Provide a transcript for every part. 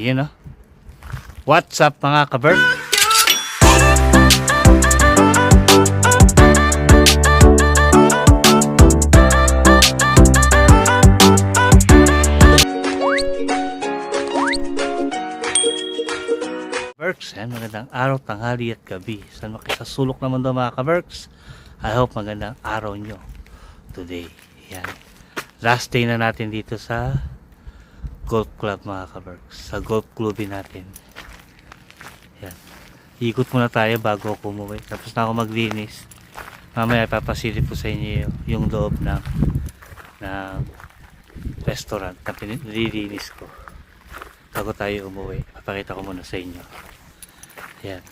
Yan o. What's up mga kaberg? Berks, yan, magandang araw, tanghali at gabi. Saan makisasulok naman daw mga kaberks? I hope magandang araw nyo today. Yan. Last day na natin dito sa golf club mga kaberks. Sa golf clubin natin. Yan. Ikot muna tayo bago ako umuwi. Tapos na ako maglinis. Mamaya ipapasilip ko sa inyo yung loob ng restaurant na nililinis ko. Bago tayo umuwi, papakita ko muna sa inyo. Yan.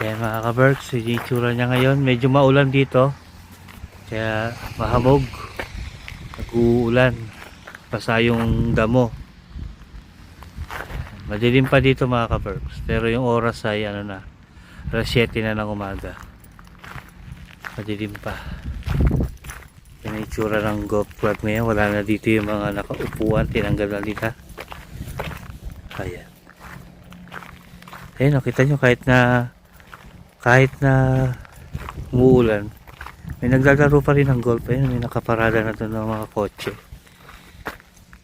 Yan mga kaberks, yung itsura niya ngayon. Medyo maulan dito. Kaya mahamog. Nag-uulan. Basa yung damo. Madilim pa dito mga kaberks. Pero yung oras ay ano na, alas 7 na ng umaga. Madilim pa. Yan ang itsura ng golf club ngayon. Wala na dito yung mga nakaupuan. Tinanggal na nila. Ayan. Ayun, nakita nyo kahit na umuulan, may naglalaro pa rin ng golf. Ayun, may nakaparada na doon ng mga kotse.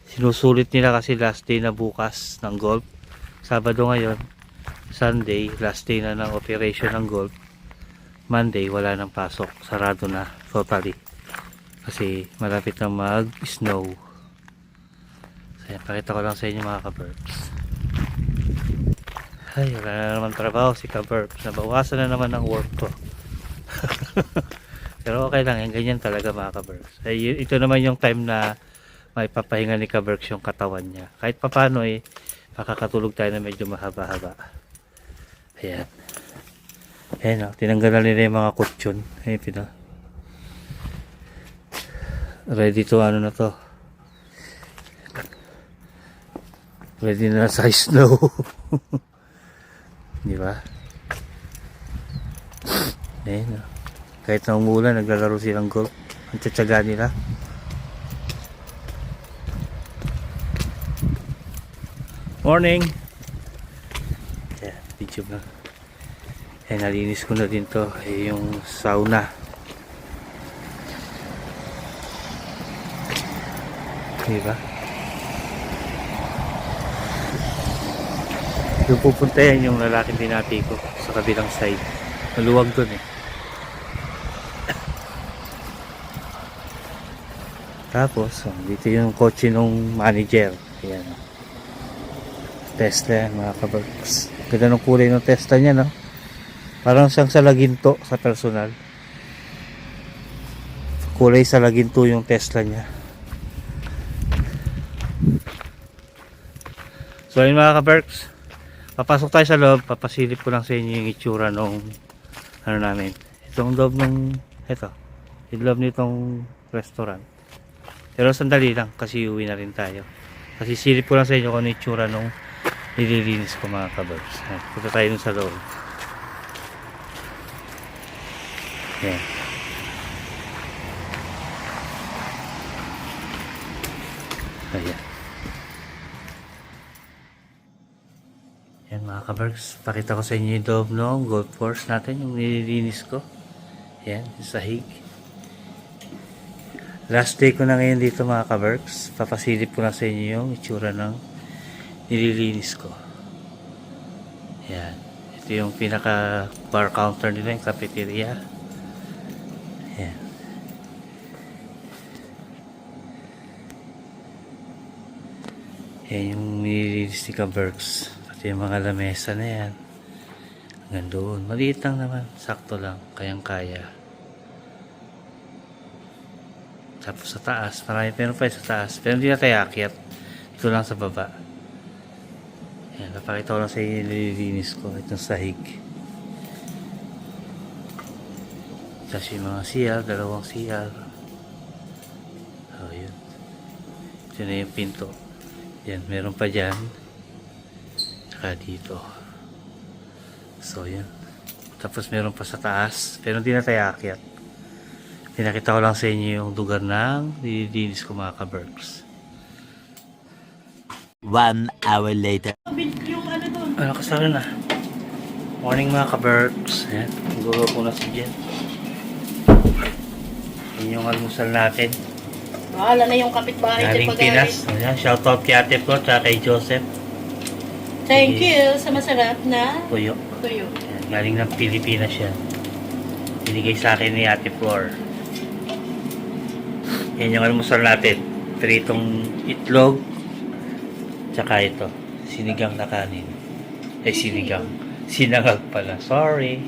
Sinusulit nila kasi last day na bukas ng golf. Sabado ngayon, Sunday, last day na ng operation ng golf. Monday, wala nang pasok. Sarado na totally. Kasi malapit na mag-snow. So, pakita ko lang sa inyo mga kaberks. Ay, wala na naman trabaho si kaberks. Nabawasan na naman ang work ko. Pero okay lang, yan ganyan talaga mga kaberks. Ay, ito naman yung time na may papahinga ni kaberks yung katawan niya. Kahit papano makakatulog tayo na medyo mahaba-haba. Ayan. Ayan o, tinanggal na nila yung mga kutsyon. Ayan, ready to ano na to. Ready na sa snow. Di ba? Ayan o. Kahit na umulan, naglalaro silang golf. Ang tsatsaga nila. Morning! Ayan, video na. Ayan, nalinis ko na din to. Ayan yung sauna. Diba? Yung pupunta yan yung lalaking binati ko sa kabilang side. Maluwag dun eh. Tapos, dito yung kotse nung manager. Ayan. Tesla yan mga kaberks. Ganda ng kulay ng Tesla niya, no? Parang siyang salaginto sa personal. Kulay salaginto yung Tesla niya. So yun mga kaberks, papasok tayo sa loob. Papasilip ko lang sa inyo yung itsura nung ano namin. Itong loob ng yung loob nitong restaurant. Pero sandali lang kasi uwi na rin tayo. Kasi silip ko lang sa inyo kung ano yung itsura nung nililinis ko mga kaberks. Punta tayo dun sa loob. Yan. Ayan. Yan mga kaberks, pakita ko sa inyo yung loob ng golf course natin, yung nililinis ko. Yan, yung sahig. Last day ko na ngayon dito mga kaberks. Papasilip ko na sa inyo yung itsura ng nililinis ko. Yan. Ito yung pinaka bar counter nila, yung cafeteria. Yan. Yan yung nililinis ni kaberks. Pati yung mga lamesa na yan. Hanggang doon. Maliit lang naman. Sakto lang. Kayang-kaya. Tapos sa taas. Marami pero pa sa taas. Pero hindi na tayo akyat. Ito lang sa baba. Yan. Napakita ko lang sa inyo nililinis ko. Itong sahig. Tapos yung mga CR. Dalawang CR. Oh, yun. Ito na yung pinto. Yan. Meron pa dyan. Tsaka dito. So yan. Tapos meron pa sa taas. Pero hindi na tayo akyat. Pinakita ko lang sa inyo yung lugar ng nililinis ko mga kaberks. 1 hour later. Yung ano doon. Ano kasama na? Morning mga ka-Berks. Ayan, gulo ko na si Jen. Yan yung almusal natin. Bahala na yung kapitbahay dyan Galing Pinas. Ayan, shoutout kay ate ko at kay Joseph. Thank you sa masarap na Tuyo. tuyo. Ayan, galing ng Pilipinas yan. Binigay sa akin ni ate Flor. Yan yung almusal natin. Pritong itlog. Tsaka ito. Sinigang na kanin. Sinigang. Sinangag pala. Sorry.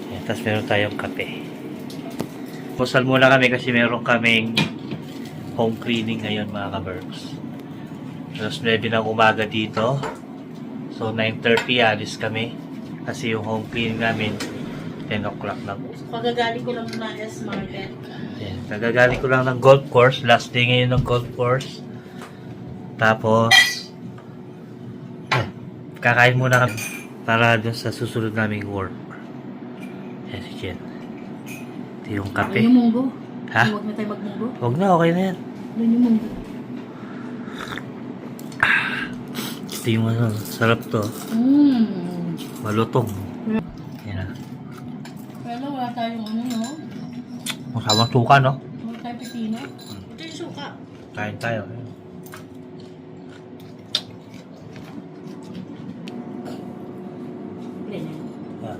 Ayan, tapos meron tayong kape. Pusal muna kami kasi meron kaming home cleaning ngayon mga ka-Berks. Alas 9 ng umaga dito. So 9:30 alis kami. Kasi yung home cleaning namin 10 o'clock na. Pagagaling ko lang na S-Market. Ayan, nagagaling ko lang ng golf course. Last day ngayon ng golf course. Tapos kakain muna kami para dun sa susunod naming work. Ayan si Jen. Ito yung kape. Doon yung munggo. Ha? Huwag na tayo magmunggo. Huwag na, okay na yan. Doon yung munggo. Ito yung ano, sarap to. Malutong. Yan na. Pero wala tayong ano, no? Masamang suka, no? Wala tayong pipino. Ito yung suka. Kain tayo. Ganyan. Yan.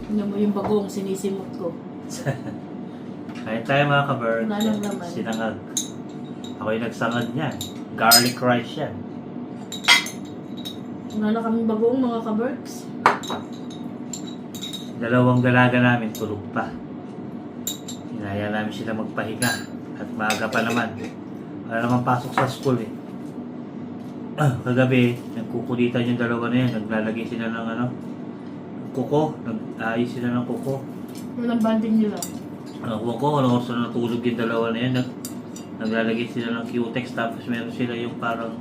Ano mo yung bagong sinisimot ko. Kain tayo mga ka-Berg. Wala nang laman. Sinangag. Ako yung nagsangag niyan. Garlic rice yan. Wala na kaming bagong mga ka-Berks. Dalawang dalaga namin tulog pa. Hinaya namin sila magpahinga. At maaga pa naman. Wala naman pasok sa school eh. Kagabi, nagkukulitan yung dalawa na yan. Naglalagay sila ng ano, kuko. Nag-ayos sila ng kuko. Walang banding nila. Kuko, ano oras na natulog yung dalawa na yan. Naglalagay sila ng Q-tex. Tapos meron sila yung parang,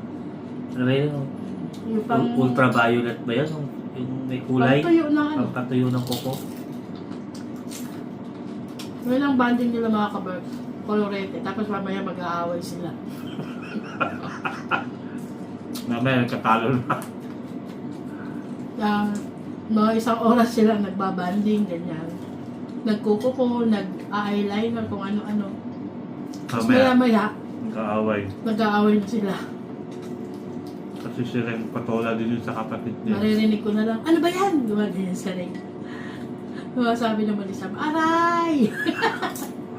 ano ba yun? Yung pang... Ultraviolet ba yan? Yung may kulay? Pagtuyo na ano. Pagkatuyo ng kuko. Walang banding nila mga ka-Berks. Colorete. Tapos mamaya mag-aaway sila. Mamaya nagkatalo na. Mga isang oras sila nagbabanding, ganyan. Nagkukuko, nag-eyeliner, kung ano-ano. Tapos maya-maya, Nag-aaway. nag-aaway na sila. Kasi sila yung patola din yun sa kapatid niya. Maririnig ko na lang, ano ba yan? Gumaganyan sa rin. Sabi naman isang, aray!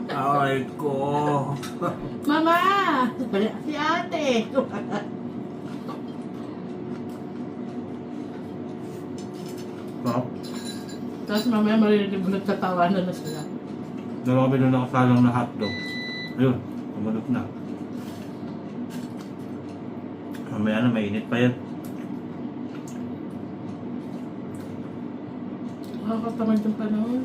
Aray ko. Mama! Si ate! Sarap. Tapos mamaya maririnig mo nagtatawanan na sila. Dalawa kami doon nakasalang na hotdog. Ayun, tumalot na. Mamaya na, mainit pa yan. Nakakatamad yung panahon.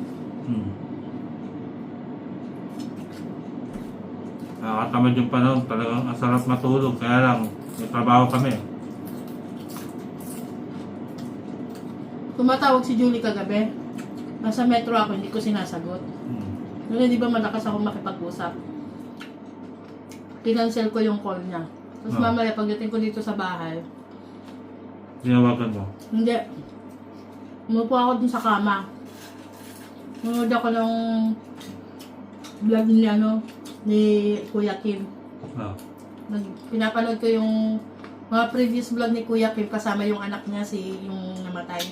Nakakatamad yung panahon. Talagang ang sarap matulog. Kaya lang, may trabaho kami. Tumatawag si Julie kagabi. Nasa metro ako, hindi ko sinasagot. Ngayon, di ba malakas ako makipag-usap? Kinancel ko yung call niya. Tapos mamaya, pagdating ko dito sa bahay, Tinawagan mo. hindi. Umupo ako dun sa kama. Nanood ako ng vlog ni, ni Kuya Kim. Pinapanood ko yung mga previous vlog ni Kuya Kim kasama yung anak niya, yung namatay.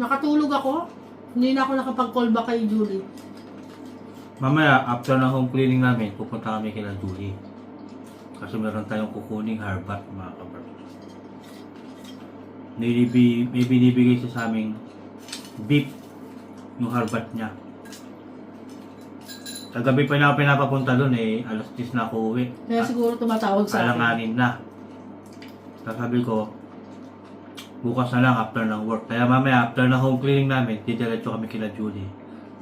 Nakatulog ako. Hindi na ako nakapag-call back kay Julie. Mamaya, after ng home cleaning namin, pupunta kami kila Julie. Kasi meron tayong kukuning harbat, mga kabar. May binibigay siya sa aming beef, yung harbat niya. Kagabi pa na ako pinapapunta doon eh, alas 10 na ako uwi. Kaya siguro tumatawag sa akin. Alanganin na. Sabi ko, bukas na lang after ng work. Kaya mamaya after ng home cleaning namin, didiretso kami kila Julie.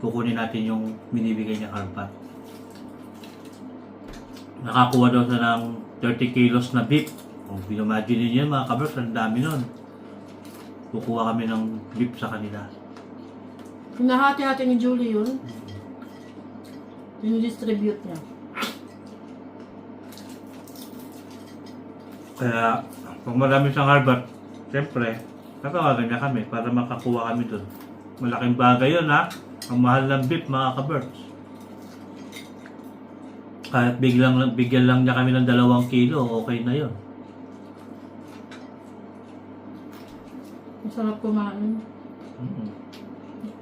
Kukunin natin yung binibigay niya karpat. Nakakuha daw siya ng 30 kilos na beef. Kung binimagine niyo mga kabers, ang dami nun. Kukuha kami ng beef sa kanila. Hinahati-hati ni Julie yun. Dinidistribute niya. Kaya, pag marami siyang harvest, siyempre, tatawagan niya kami para makakuha kami dun. Malaking bagay yun ha. Ang mahal ng beef mga ka-birds. Kahit bigyan lang niya kami ng 2 kilo, okay na yun. Masarap kumain. Mm-hmm.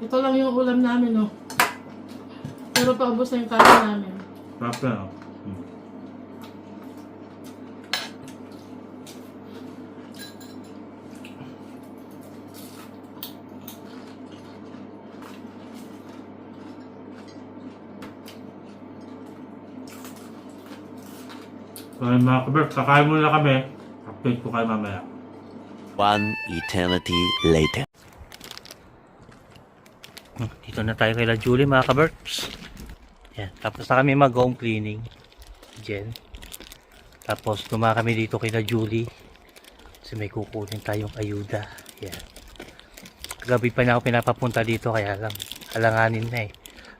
Ito lang yung ulam namin, no? Pero paubos na yung kanin namin. Sarap na, no? So mga kabirds, kakain muna kami. Update ko kayo mamaya. One eternity later. Dito na tayo kay La Julie mga kabirds. Yan, tapos na kami mag-home cleaning. Jen. Tapos tuma kami dito kay La Julie. Kasi may kukunin tayong ayuda. Yan. Gabi pa na ako pinapapunta dito kaya lang. Alanganin na eh.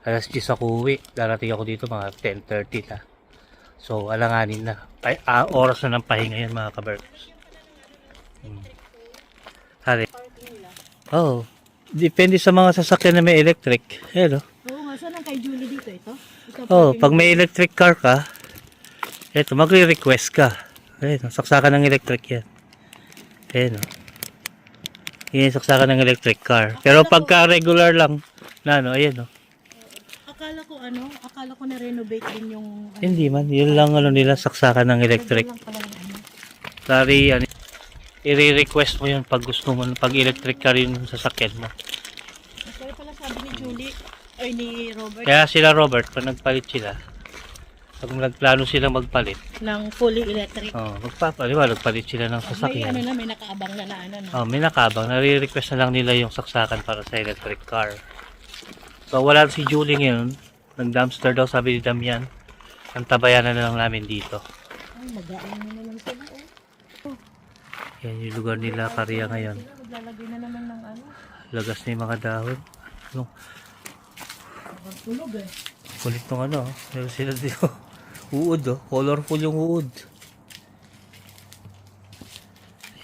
Alas 10 ako uwi. Darating ako dito mga 10:30 na. So alanganin na. Oras na ng pahinga yan mga kabirds. Hari. Oh. Depende sa mga sasakyan na may electric. Hello. Oo nga, saan ang kay Julie dito ito? Oh, pag may electric car ka, eto, magre-request ka. Ayun, saksakan ng electric yan. Ayun, yan, saksakan ng electric car. Pero pagka regular lang, na ano, ayan, oh. Akala ko na-renovate din yung... Hindi man, yun lang ano nila, saksakan ng electric. Sorry, ano, i-request mo yun pag gusto mo, pag electric car yung sasakyan mo. Kaya pala sabi ni Julie, ay ni Robert, Kaya sila Robert, pag nagpalit sila, pag nagplano sila magpalit, ng fully electric. nagpalit sila ng May sasakyan. ano na, may nakaabang na ano. No? Oh, may nakabang. Nare-request na lang nila yung saksakan para sa electric car. So, wala si Julie ngayon. Nag-dumpster daw, sabi ni Damian. Ang tabayan na lang namin dito. Ay, mag-aano na naman sila. Yan yung lugar nila, Karya ngayon. Maglalagay na naman ng ano. Lagas na yung mga dahon. Ano? Tulog eh. Kulit nung ano. Meron sila dito. Uod oh. Colorful yung uod.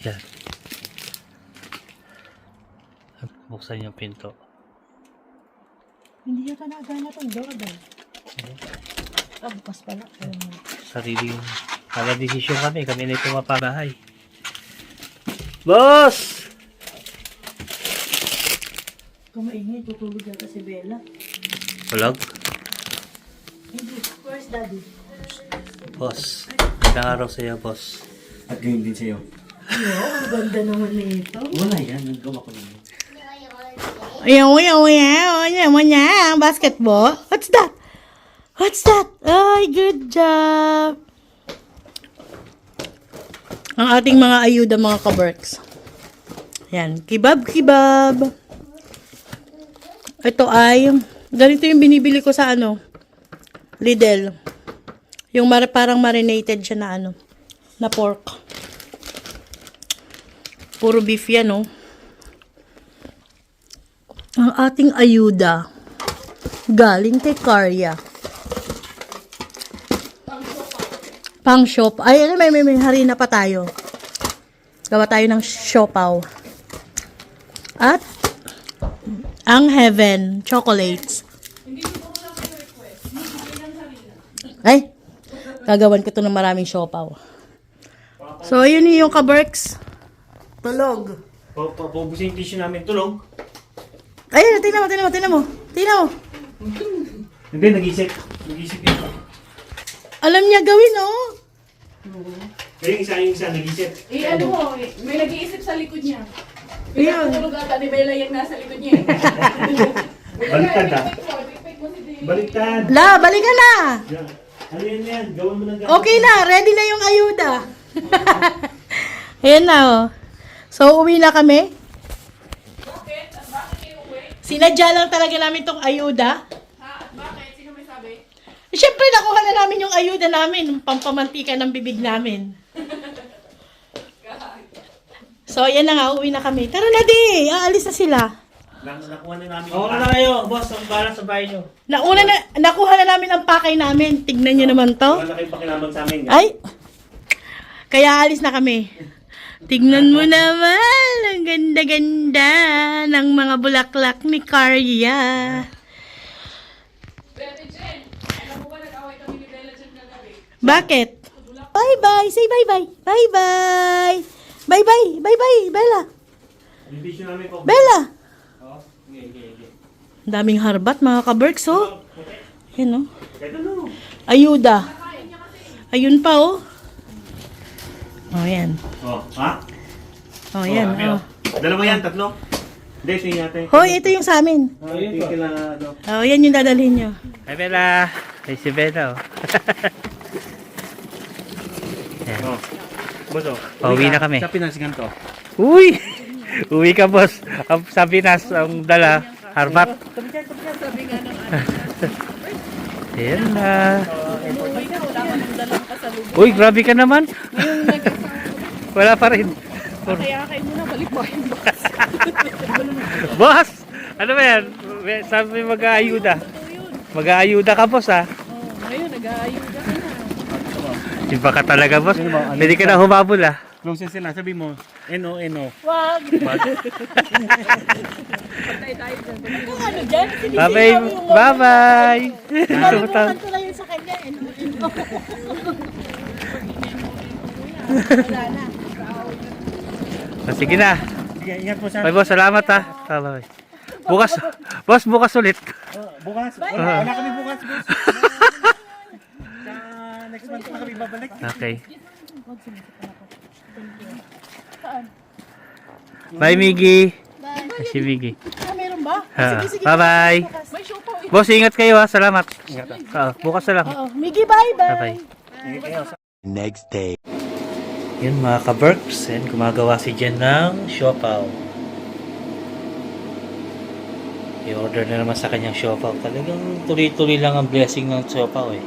Yan. Buksan yung pinto. Hindi yata nagana itong doorbell. Bukas pala. Sarili yung desisyon kami na ito mapabahay. Boss! Kumaingay, tutulog yata si Bella. Vlog? Hindi. Where's Daddy? Boss. Magandang araw sa iyo, boss. At ganyan din sa'yo. Ang ganda naman nito. Wala yan, nagawa ko naman. Basketball? What's that? What's that? Ay, good job. Ang ating mga ayuda, mga kaberks. Yan, kibab. Ito ay, ganito yung binibili ko sa Lidl. Yung parang marinated siya na na pork. Puro beef yan, no? Ang ating ayuda, galing kay Karya. Pang shop. Ay, may harina pa tayo. Gawa tayo ng siopaw. At, ang Heaven chocolates. Ay, gagawan ko to ng maraming siopaw. So, yun yung kaberks. Tulog. Paubusin yung tissue namin, tulog. Ayun, tingnan mo. Hindi, nag-isip. Nag-isip yun. Alam niya gawin, oh. Kaya yung isa, nag-isip. May nag-iisip sa likod niya. Ayun. Tulog ata ni Bella yung nasa likod niya. Baliktad ah. Baliktad. La, balikan na. Yan. Ano yan? Gawin mo ng gawin. Okay na, ready na yung ayuda. Ayan na, oh. So, uwi na kami. Sinadya lang talaga namin tong ayuda. Ha? Bakit? Sino may sabi? Siyempre, nakuha na namin yung ayuda namin, yung pampamantika ng bibig namin. So, ayan na nga, uwi na kami. Tara na di, aalis na sila. Nakuha na namin Oo na kayo, boss. Ang bala sa bahay nyo. Nakuha na namin ang pakay namin. Tignan nyo naman to. Wala kayong pakinabang sa amin. Ay! Kaya alis na kami. Tignan mo naman. Ang ganda-ganda ng mga bulaklak ni Karya. Bebe Jen, alam mo ba nag-away kami ni Bella Jen kagabi? Bakit? Bye-bye. Say bye-bye. Bye-bye. Bye-bye. Bye-bye. Bella. Yung tissue namin ko. Bella. Oo. Okay. Ang daming harbat mga ka-Berks, oh. Yan, oh. Kahit ano. Ayuda. Ayun pa, oh. Oh, yan. Oh, ha? Oh, yan. kami, Oh. Dalawa yan, tatlo. Hindi, ito yung natin. Hoy, ito yung sa amin. Tingin na, ano. Oh, yan yung dadalhin nyo. Hi, Bella. Hey, si Bella, oh. Yan. Oh. Boso. Pauwi na kami. Sa Pinasigan to. Uy! Uwi ka, boss. Ang sabi nas, ang dala, harbat. Sabi nga ng Ayan na. Uy, grabe ka naman. Wala pa rin. kaya kayo muna, balik mo yung box. Boss! Ano ba yan? Sabi mag-aayuda. Mag-aayuda ka, boss, ha? Ngayon, nag-aayuda ka na. Iba ka talaga, boss. Pwede ka na humabol, ha? Close yan sila. Sabi mo, N-O-N-O. Wag. Patay tayo dyan. Kung ano dyan, Bye-bye. Bye-bye. Nalimutan ko lang yun sa kanya. Wala na. Sige na. Sige, ingat po sa Bye, boss. Salamat, ha? Bye-bye. Bukas, boss, bukas ulit. bukas. Wala kami bukas, boss. Sa next month na kami babalik. Okay. Bye, Miggy. Bye. Si Miggy. Ah, meron ba? Bye-bye. May show pa. Boss, ingat kayo, ha? Salamat. Bukas na lang. Oo. Miggy, bye-bye. Bye-bye. Next day. Yun mga ka-Berks, yan, gumagawa si Jen ng siopaw. I-order na naman sa kanyang siopaw. Talagang tuloy-tuloy lang ang blessing ng siopaw eh.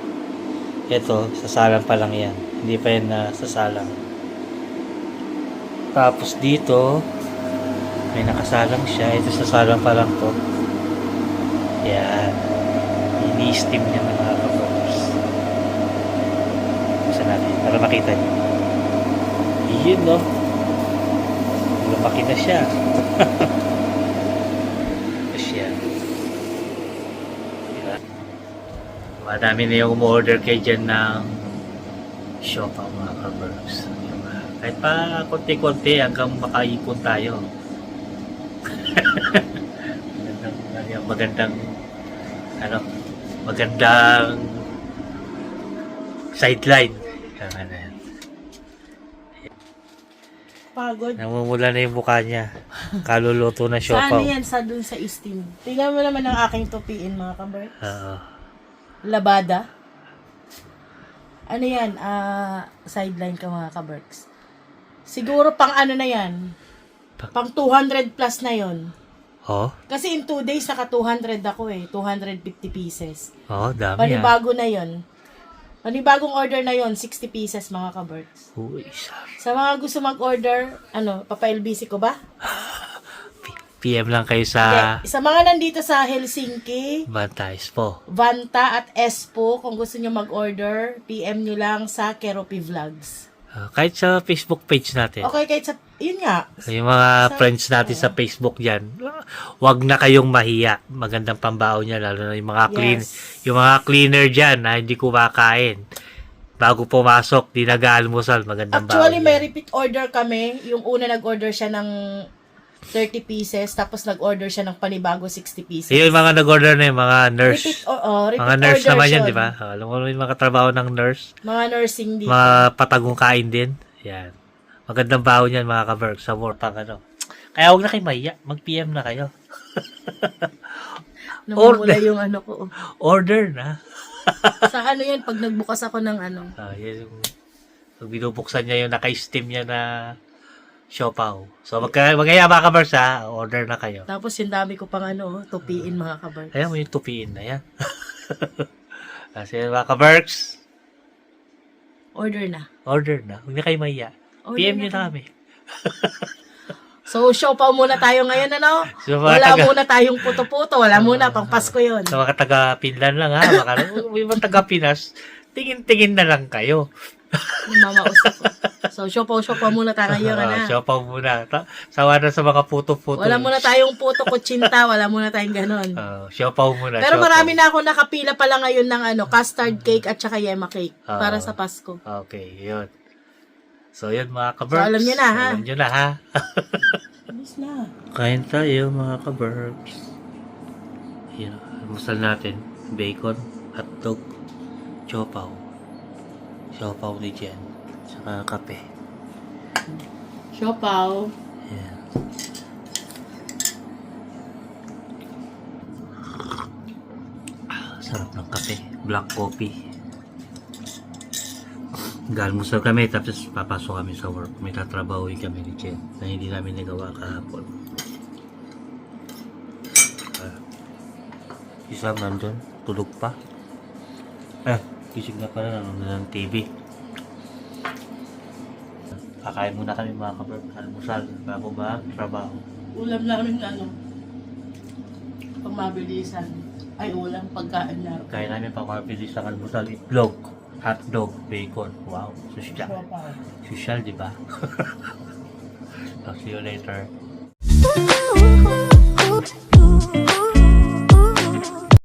Ito, sasalang pa lang yan. Hindi pa yan sasalang. Tapos dito, may nakasalang siya. Ito sasalang pa lang to. Yan. Ini-steam niya ng mga ka-Berks. Gusto natin, para makita niyo. Yun, no? Lumaki na siya. Siya. Diba? Madami na yung umorder kay dyan ng siopaw mga ka-Berks. Diba? Kahit pa konti-konti hanggang makaipon tayo. magandang sideline. Pagod. Namumula na yung mukha niya. Kaluluto na Saan siopaw. yan? Sa dun sa steam. Tingnan mo naman ang aking tupiin, mga kabar. Oo. Labada. Ano yan? Sideline ka, mga kaberks. Siguro pang ano na yan? Pang 200 plus na yon. Oh, Kasi in 2 days, naka 200 ako eh. 250 pieces. oh, dami ah. Panibago na yon. Panibagong order na yon, 60 pieces, mga kaberks. Uy, sabi. Sa mga gusto mag-order, papa-LBC ko ba? PM lang kayo sa Okay. Sa mga nandito sa Helsinki, Bantais po. Vanta at Espoo, kung gusto nyo mag-order, PM nyo lang sa Keropi Vlogs. Kahit sa Facebook page natin. Okay, kahit sa, yun nga. Yung mga friends natin sa Facebook dyan, wag na kayong mahiya. Magandang pambaon niya, lalo na yung mga yung mga cleaner dyan na hindi kumakain. Bago pumasok, di nag-aalmusal, magandang Actually, baon may yan. repeat order kami. Yung una nag-order siya ng 30 pieces, tapos nag-order siya ng panibago 60 pieces. Yung mga nag-order na yung mga nurse. Repeat Mga nurse order naman yan, siya. di ba? Alam mo yung mga trabaho ng nurse. Mga nursing dito. Mga patagong kain din. Yan. Magandang baon yan mga ka-work sa work pang ano. Kaya huwag na kayo mahiya. Mag-PM na kayo. Namumula yung ano ko. Order na. Sa ano yan, pag nagbukas ako ng ano. Yan yung pag binubuksan niya yung naka-steam niya na siopaw. So magkaya mga ka-work ha, order na kayo. Tapos yung dami ko pang ano, tupiin mga kabar. Ayan mo yung tupiin na yan. Kasi mga ka-works, Order na. order na. Huwag na kayo mahiya. Order PM na nyo na kami. So, siopaw muna tayo ngayon, ano? So, mga Wala taga- muna tayong puto-puto. Wala muna, pang Pasko yun. Sa mga taga-Pinlan lang ha, baka may mga taga-Pinas, tingin-tingin na lang kayo. Mamausap ko. So, siopaw muna tayo ngayon, ano? Siopaw muna. Sawa na sa mga puto-puto. Wala muna tayong puto kutsinta, wala muna tayong ganun. Siopaw muna. Pero siopaw. marami na ako nakapila pala ngayon ng custard cake at saka yema cake para sa Pasko. Okay, yun. So, yun mga kaberks. So, alam nyo na, ha? Alam nyo na, ha? Alis na. Kain tayo mga kaberks. Yan, almusal natin. Bacon, hotdog, siopaw. Siopaw ni Jen. Saka kape. Siopaw. Yan. Sarap ng kape. Black coffee. Galmusal kami tapos papasok kami sa work. May tatrabahuin kami ni Jen na hindi namin nagawa kahapon. Isang nandun. Tulog pa. Gising na pala. Nanonood na ng TV. Kakain muna kami mga kaberg. Almusal bago ba trabaho. Ulam namin pang mabilisan. Ay, ulam pagkain na. Kaya namin pang mabilis ang almusal. Itlog, hotdog, bacon. Wow, social. Social, di ba? I'll see you later.